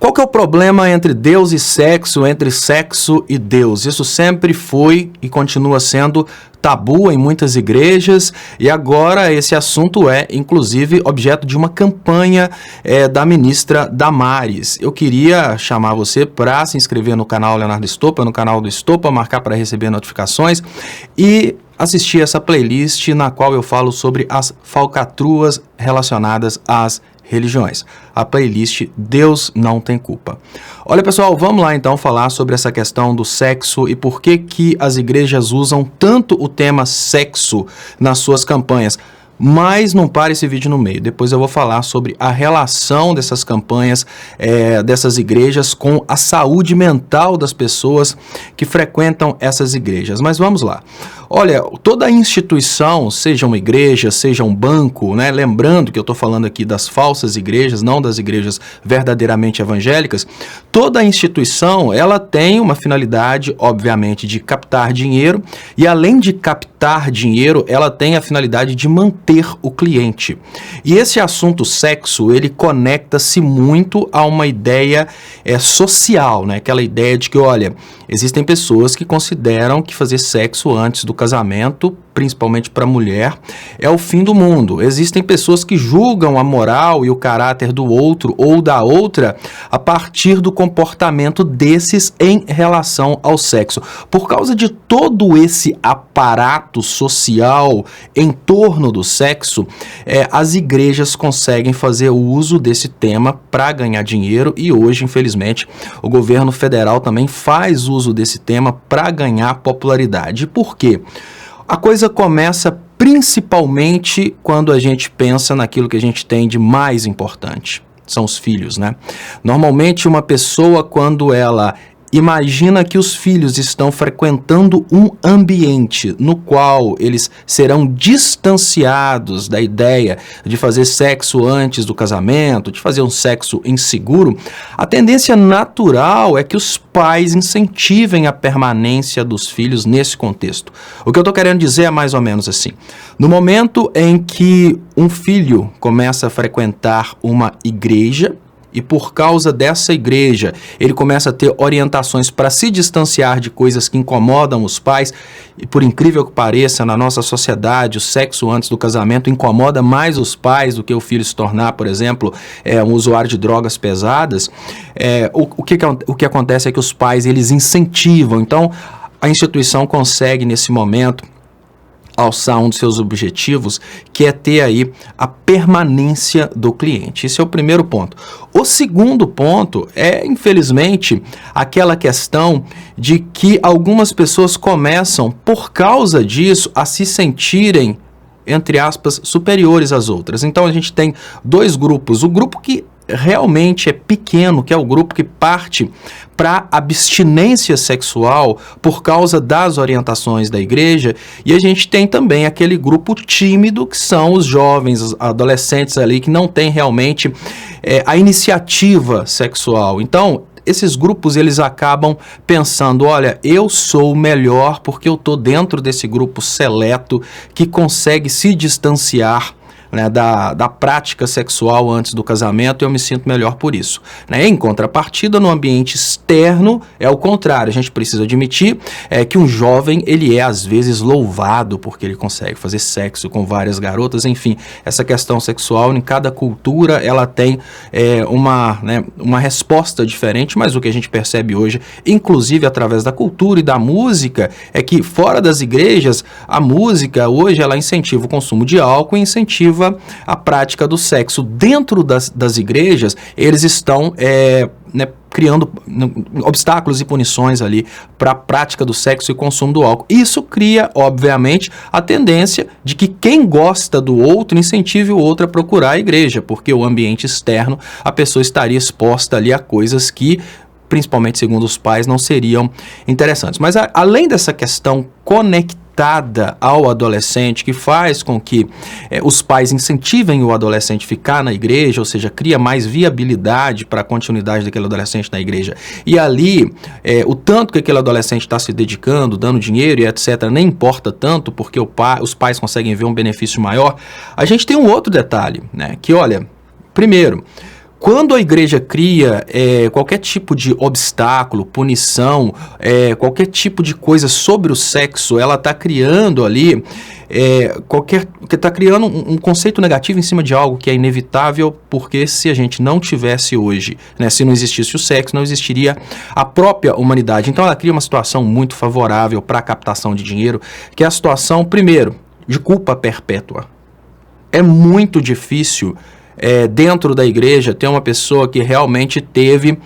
Qual que é o problema entre Deus e sexo, entre sexo e Deus? Isso sempre foi e continua sendo tabu em muitas igrejas, e agora esse assunto é, inclusive, objeto de uma campanha da ministra Damares. Eu queria chamar você para se inscrever no canal Leonardo Estopa, no canal do Estopa, marcar para receber notificações e assistir essa playlist na qual eu falo sobre as falcatruas relacionadas às religiões. A playlist Deus Não Tem Culpa. Olha, pessoal, vamos lá então falar sobre essa questão do sexo e por que as igrejas usam tanto o tema sexo nas suas campanhas. Mas não pare esse vídeo no meio. Depois eu vou falar sobre a relação dessas campanhas, dessas igrejas com a saúde mental das pessoas que frequentam essas igrejas. Mas vamos lá. Olha, toda instituição, seja uma igreja, seja um banco, né? Lembrando que eu estou falando aqui das falsas igrejas, não das igrejas verdadeiramente evangélicas, toda instituição, ela tem uma finalidade, obviamente, de captar dinheiro, e além de captar dinheiro, ela tem a finalidade de manter o cliente. E esse assunto sexo, ele conecta-se muito a uma ideia social, né? Aquela ideia de que, olha, existem pessoas que consideram que fazer sexo antes do casamento, principalmente para a mulher, é o fim do mundo. Existem pessoas que julgam a moral e o caráter do outro ou da outra a partir do comportamento desses em relação ao sexo. Por causa de todo esse aparato social em torno do sexo, as igrejas conseguem fazer uso desse tema para ganhar dinheiro, e hoje, infelizmente, o governo federal também faz uso desse tema para ganhar popularidade. Por quê? A coisa começa principalmente quando a gente pensa naquilo que a gente tem de mais importante. São os filhos, né? Normalmente uma pessoa, quando ela imagina que os filhos estão frequentando um ambiente no qual eles serão distanciados da ideia de fazer sexo antes do casamento, de fazer um sexo inseguro, a tendência natural é que os pais incentivem a permanência dos filhos nesse contexto. O que eu estou querendo dizer é mais ou menos assim. No momento em que um filho começa a frequentar uma igreja, e por causa dessa igreja, ele começa a ter orientações para se distanciar de coisas que incomodam os pais, e por incrível que pareça, na nossa sociedade, o sexo antes do casamento incomoda mais os pais do que o filho se tornar, por exemplo, um usuário de drogas pesadas. O que acontece é que os pais, eles incentivam. Então, a instituição consegue, nesse momento, alçar um dos seus objetivos, que é ter aí a permanência do cliente. Esse é o primeiro ponto. O segundo ponto é, infelizmente, aquela questão de que algumas pessoas começam, por causa disso, a se sentirem, entre aspas, superiores às outras. Então a gente tem dois grupos. O grupo que realmente é pequeno, que é o grupo que parte para abstinência sexual por causa das orientações da igreja, e a gente tem também aquele grupo tímido, que são os jovens, os adolescentes ali, que não tem realmente a iniciativa sexual. Então, esses grupos, eles acabam pensando, olha, eu sou melhor porque eu estou dentro desse grupo seleto que consegue se distanciar, né, da prática sexual antes do casamento, e eu me sinto melhor por isso. Né? Em contrapartida, no ambiente externo, é o contrário. A gente precisa admitir que um jovem, ele é às vezes louvado porque ele consegue fazer sexo com várias garotas. Enfim, essa questão sexual, em cada cultura, ela tem uma resposta diferente, mas o que a gente percebe hoje, inclusive através da cultura e da música, é que fora das igrejas, a música hoje, ela incentiva o consumo de álcool e incentiva a prática do sexo. Dentro das igrejas, eles estão criando obstáculos e punições ali para a prática do sexo e consumo do álcool. Isso cria, obviamente, a tendência de que quem gosta do outro incentive o outro a procurar a igreja, porque o ambiente externo, a pessoa estaria exposta ali a coisas que, principalmente segundo os pais, não seriam interessantes. Mas além dessa questão conectada ao adolescente, que faz com que os pais incentivem o adolescente a ficar na igreja, ou seja, cria mais viabilidade para a continuidade daquele adolescente na igreja, e ali o tanto que aquele adolescente está se dedicando, dando dinheiro e etc, nem importa tanto, porque os pais conseguem ver um benefício maior. A gente tem um outro detalhe, né, que olha, primeiro, Quando a igreja cria qualquer tipo de obstáculo, punição, qualquer tipo de coisa sobre o sexo, ela está criando ali está criando um conceito negativo em cima de algo que é inevitável, porque se a gente não tivesse hoje, né, se não existisse o sexo, não existiria a própria humanidade. Então ela cria uma situação muito favorável para a captação de dinheiro, que é a situação, primeiro, de culpa perpétua. É muito difícil dentro da igreja ter uma pessoa que realmente teve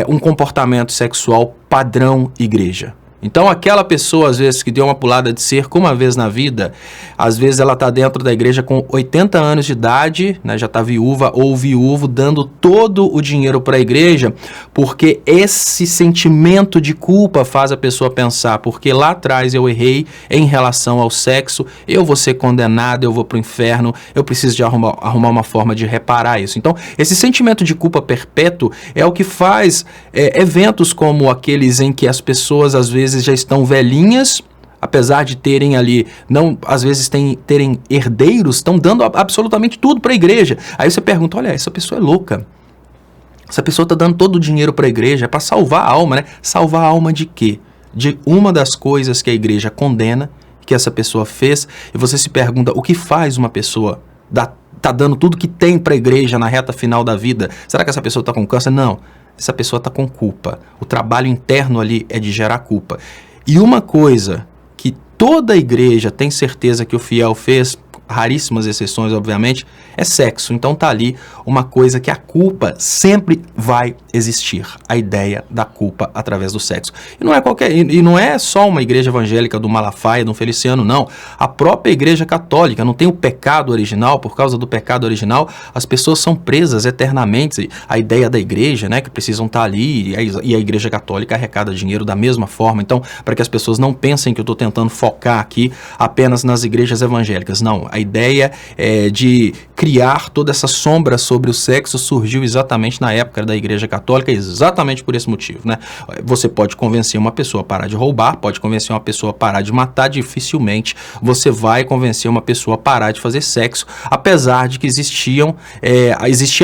um comportamento sexual padrão igreja. Então aquela pessoa, às vezes, que deu uma pulada de cerco uma vez na vida, às vezes ela está dentro da igreja com 80 anos de idade, né, já está viúva ou viúvo, dando todo o dinheiro para a igreja, porque esse sentimento de culpa faz a pessoa pensar, porque lá atrás eu errei em relação ao sexo, eu vou ser condenado, eu vou para o inferno, eu preciso de arrumar uma forma de reparar isso. Então esse sentimento de culpa perpétuo é o que faz eventos como aqueles em que as pessoas, às vezes, já estão velhinhas, apesar de terem ali, não, às vezes terem herdeiros, estão dando absolutamente tudo para a igreja. Aí você pergunta, olha, essa pessoa é louca. Essa pessoa está dando todo o dinheiro para a igreja, é para salvar a alma, né? Salvar a alma de quê? De uma das coisas que a igreja condena, que essa pessoa fez, e você se pergunta, o que faz uma pessoa tá dando tudo que tem para a igreja na reta final da vida? Será que essa pessoa está com câncer? Não. Essa pessoa está com culpa. O trabalho interno ali é de gerar culpa. E uma coisa que toda a igreja tem certeza que o fiel fez, raríssimas exceções, obviamente, é sexo. Então tá ali uma coisa que a culpa sempre vai existir. A ideia da culpa através do sexo. E não é só uma igreja evangélica do Malafaia, do Feliciano, não. A própria igreja católica não tem o pecado original. Por causa do pecado original, as pessoas são presas eternamente. A ideia da igreja, né, que precisam estar ali, e a igreja católica arrecada dinheiro da mesma forma. Então, para que as pessoas não pensem que eu estou tentando focar aqui apenas nas igrejas evangélicas. Não. A ideia de criar toda essa sombra sobre o sexo surgiu exatamente na época da Igreja Católica, exatamente por esse motivo, né? Você pode convencer uma pessoa a parar de roubar, pode convencer uma pessoa a parar de matar, dificilmente você vai convencer uma pessoa a parar de fazer sexo, apesar de que existia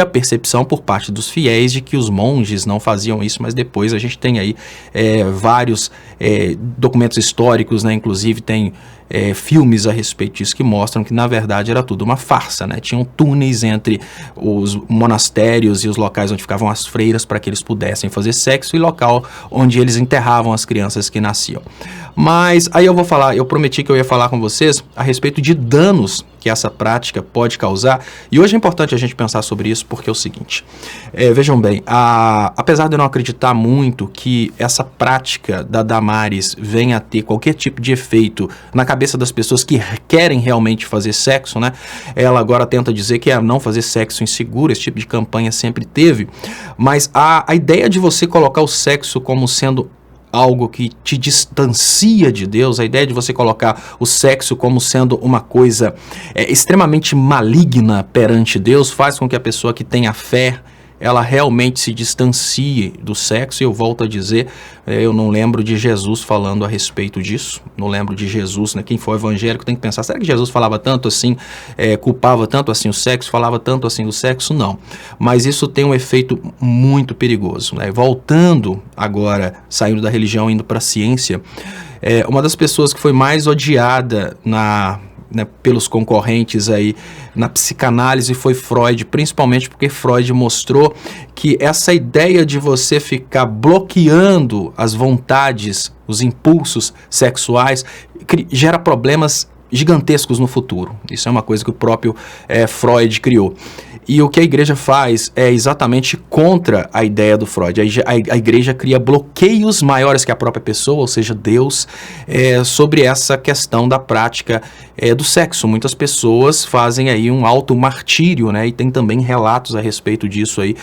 a percepção por parte dos fiéis de que os monges não faziam isso, mas depois a gente tem aí vários documentos históricos, né? Inclusive tem filmes a respeito disso que mostram que na verdade era tudo uma farsa, né? Tinham túneis entre os monastérios e os locais onde ficavam as freiras para que eles pudessem fazer sexo, e local onde eles enterravam as crianças que nasciam. Mas aí eu prometi que eu ia falar com vocês a respeito de danos que essa prática pode causar, e hoje é importante a gente pensar sobre isso porque é o seguinte, vejam bem, apesar de eu não acreditar muito que essa prática da Damares venha a ter qualquer tipo de efeito na cabeça das pessoas que querem realmente fazer sexo, né? Ela agora tenta dizer que é não fazer sexo inseguro, esse tipo de campanha sempre teve, mas a ideia de você colocar o sexo como sendo algo que te distancia de Deus, a ideia de você colocar o sexo como sendo uma coisa extremamente maligna perante Deus, faz com que a pessoa que tenha fé, ela realmente se distancie do sexo. E eu volto a dizer, eu não lembro de Jesus falando a respeito disso, não lembro de Jesus, né? Quem for evangélico tem que pensar, será que Jesus falava tanto assim, culpava tanto assim o sexo, falava tanto assim do sexo? Não, mas isso tem um efeito muito perigoso, né? Voltando agora, saindo da religião, indo para a ciência, uma das pessoas que foi mais odiada pelos concorrentes aí na psicanálise foi Freud, principalmente porque Freud mostrou que essa ideia de você ficar bloqueando as vontades, os impulsos sexuais, gera problemas gigantescos no futuro. Isso é uma coisa que o próprio Freud criou. E o que a igreja faz é exatamente contra a ideia do Freud. A igreja cria bloqueios maiores que a própria pessoa, ou seja, Deus, sobre essa questão da prática do sexo. Muitas pessoas fazem aí um auto-martírio, né? E tem também relatos a respeito disso aí,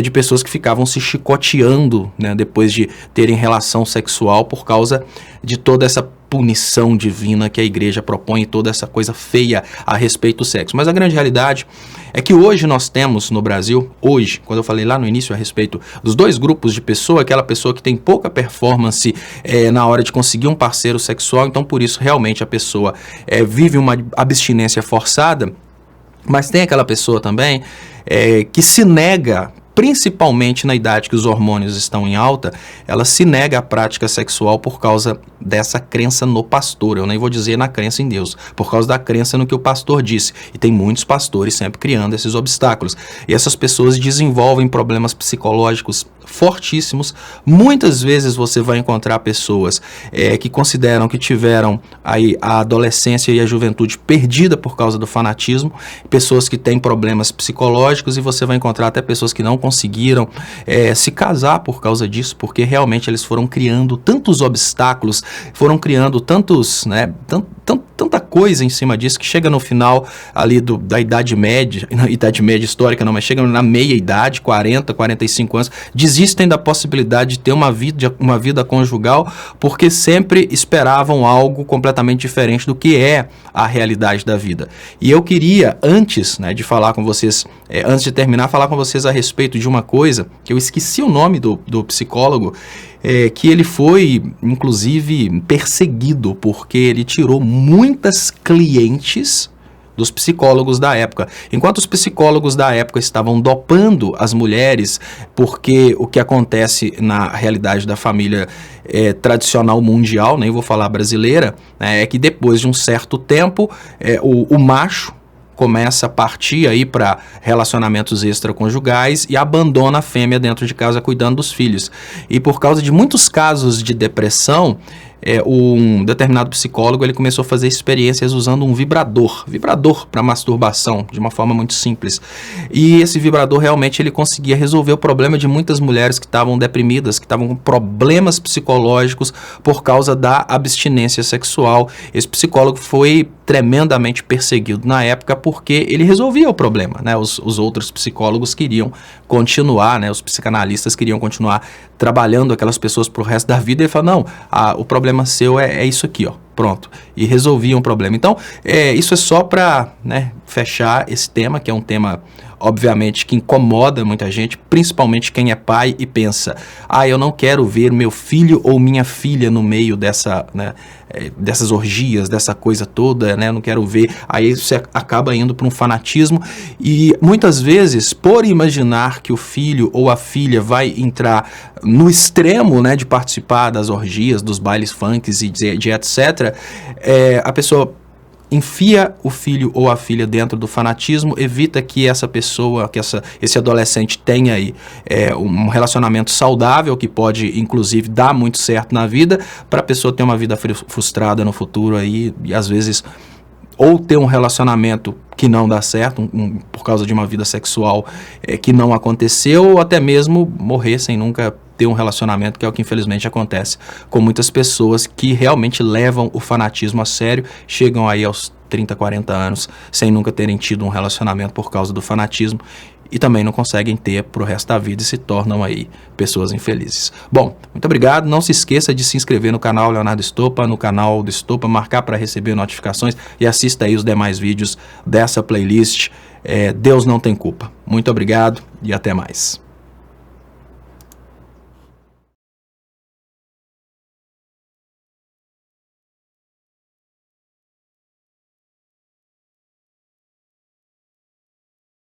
de pessoas que ficavam se chicoteando, né, depois de terem relação sexual por causa de toda essa punição divina que a igreja propõe, toda essa coisa feia a respeito do sexo. Mas a grande realidade é que hoje nós temos no Brasil, quando eu falei lá no início a respeito dos dois grupos de pessoa, aquela pessoa que tem pouca performance na hora de conseguir um parceiro sexual, então por isso realmente a pessoa vive uma abstinência forçada. Mas tem aquela pessoa também que se nega, principalmente na idade que os hormônios estão em alta, ela se nega à prática sexual por causa dessa crença no pastor. Eu nem vou dizer na crença em Deus, por causa da crença no que o pastor disse. E tem muitos pastores sempre criando esses obstáculos. E essas pessoas desenvolvem problemas psicológicos fortíssimos. Muitas vezes você vai encontrar pessoas que consideram que tiveram aí a adolescência e a juventude perdida por causa do fanatismo, pessoas que têm problemas psicológicos, e você vai encontrar até pessoas que não conseguiram se casar por causa disso, porque realmente eles foram criando tantos obstáculos, foram criando tantos, né, tanta coisa em cima disso, que chega no final ali da Idade Média, na Idade Média histórica não, mas chega na meia idade, 40, 45 anos, desistem da possibilidade de ter uma vida conjugal, porque sempre esperavam algo completamente diferente do que é a realidade da vida. E eu queria, antes, né, de falar com vocês, antes de terminar, falar com vocês a respeito de uma coisa, que eu esqueci o nome do psicólogo, que ele foi, inclusive, perseguido, porque ele tirou muitas clientes dos psicólogos da época. Enquanto os psicólogos da época estavam dopando as mulheres, porque o que acontece na realidade da família tradicional mundial, nem vou falar brasileira, é que depois de um certo tempo, o macho começa a partir aí para relacionamentos extraconjugais e abandona a fêmea dentro de casa cuidando dos filhos. E por causa de muitos casos de depressão, um determinado psicólogo ele começou a fazer experiências usando um vibrador para masturbação, de uma forma muito simples. E esse vibrador realmente ele conseguia resolver o problema de muitas mulheres que estavam deprimidas, que estavam com problemas psicológicos por causa da abstinência sexual. Esse psicólogo foi tremendamente perseguido na época porque ele resolvia o problema, né? Os outros psicólogos queriam continuar, né? Os psicanalistas queriam continuar trabalhando aquelas pessoas pro resto da vida. E ele falou, não, o problema seu é isso aqui, ó, pronto. E resolviam o problema. Então, isso é só para, né, fechar esse tema, que é um tema, obviamente, que incomoda muita gente, principalmente quem é pai e pensa, eu não quero ver meu filho ou minha filha no meio dessas orgias, dessa coisa toda, né? Eu não quero ver. Aí você acaba indo para um fanatismo e muitas vezes, por imaginar que o filho ou a filha vai entrar no extremo, né, de participar das orgias, dos bailes funks e de etc., a pessoa enfia o filho ou a filha dentro do fanatismo, evita que essa pessoa, que esse adolescente tenha aí um relacionamento saudável, que pode inclusive dar muito certo na vida, para a pessoa ter uma vida frustrada no futuro aí, e às vezes ou ter um relacionamento que não dá certo, por causa de uma vida sexual que não aconteceu, ou até mesmo morrer sem nunca ter um relacionamento, que é o que infelizmente acontece com muitas pessoas que realmente levam o fanatismo a sério, chegam aí aos 30, 40 anos sem nunca terem tido um relacionamento por causa do fanatismo, e também não conseguem ter pro resto da vida e se tornam aí pessoas infelizes. Bom, muito obrigado. Não se esqueça de se inscrever no canal Leonardo Estopa, no canal do Estopa, marcar para receber notificações e assista aí os demais vídeos dessa playlist. Deus não tem culpa. Muito obrigado e até mais.